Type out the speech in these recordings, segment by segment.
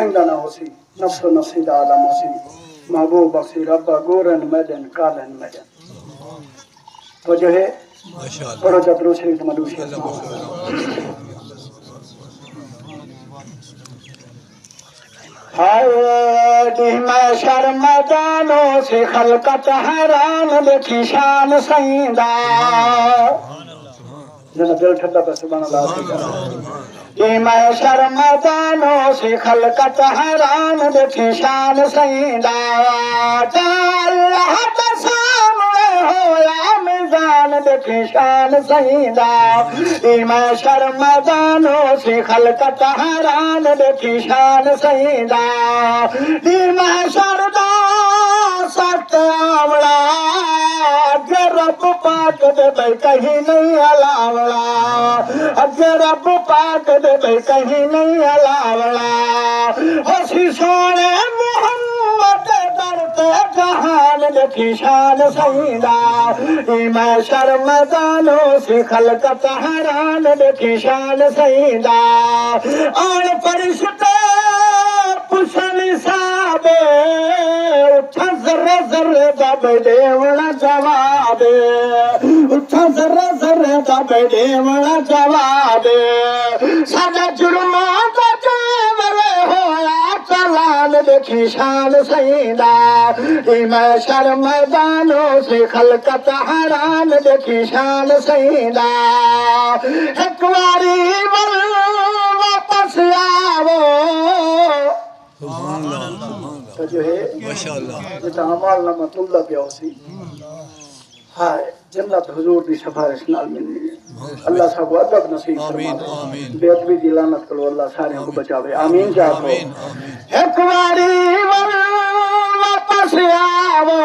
ना होसी नफ्सो नफ्सी दा आलम होसी महबूब बख्शी रब्बा गोरन मैदन कालन मैदन तो जो है पढ़ो चतरो शरीफ मदूशी हाय मैं शर्मदानों से खलकत हैरान देखी शान सईदा जना दिल ठंडा पे सुभान अल्लाह मैं शर्मदानों से खलकत हैरान देखी शान सईदा अल्लाह के सामने होया मिजान देखी शान सईदा मैं शर्मदानों से खलकत हैरान देखी शान सईदा मैं शरदा सत आवड़ा रब पाक दे भाई कहीं नहीं अलावड़ा अगे रब पाक दे भाई कहीं नहीं अलावड़ा हसी सोने मोहम्मद दरते जहान देखी शान सईदा मैं शर्मदानों से खलकत हैरान देखी शान सईदा और फरिश्ते पुछन साबे उठा जर्रे जर्रे दब देवना जवाब उठा जर्रे जर्रे दब देवना जवाब सादा जुर्मा का चावले होया चलान देखी शान सईदा मैं शर्मदानों से खलकत हैरान देखी शान सईदा एक बारी वापस आवो तो जो है माशाअल्लाह जो अमाल नामा तुल्ला प्यासी हाय जन्नत हुजूर दी सिफारिश नाल मिलनी है अल्लाह साहब अदब नसीब फरमावे बेअदबी दी लानत को अल्लाह सारे को बचावे आमीन जाओ एक बारी वापस आवो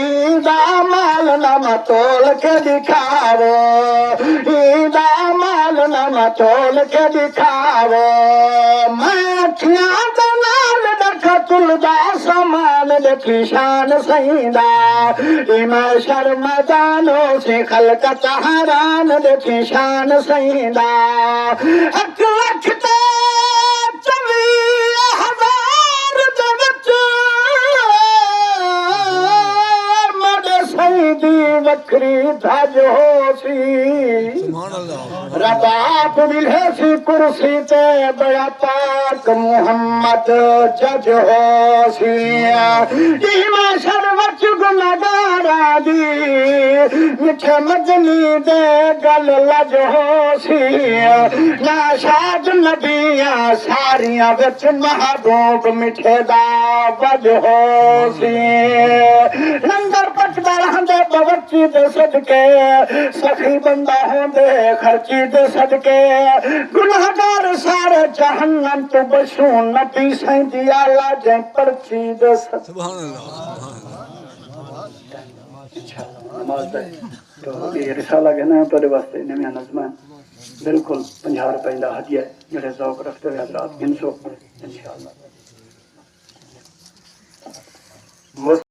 ईदा माल नामा तोल के दिखावो ईदा माल नामा तोल के दिखावो मैं अखियां तुलदा समान देखी शान सईदा मैं शर्मदानों से खलकत हैरान देखी शान सईदा एक लख ते 24,000 दे विच मडे सईदी वखरी धज होसी सुभान अल्लाह रबाब मिले सी कुर्सी ते बड़ा पाक मुहम्मद जज होसी मैं शर्वच गुनहगारा दी मिठे मदनी दे गल लज होसी ना शाद नबियां सारियां विच महबूब मिठे दा वज होसी लंगर पचदा रहंदे बवच्ची दे सदके सखी बंदा होंदे खर्ची दे सदके गुनहगार सारे जहन्नम तो बसू नबी सैंदी आला जे पर्ची दे सदके सुभान अल्लाह नमाज दे तो ये रिसाला कहना तोरे वास्ते नमिया नज़मान बिल्कुल 50 रुपए दा हदिया जेड़े ज़ौक रखते हुए हज़रात 300 इंशाअल्लाह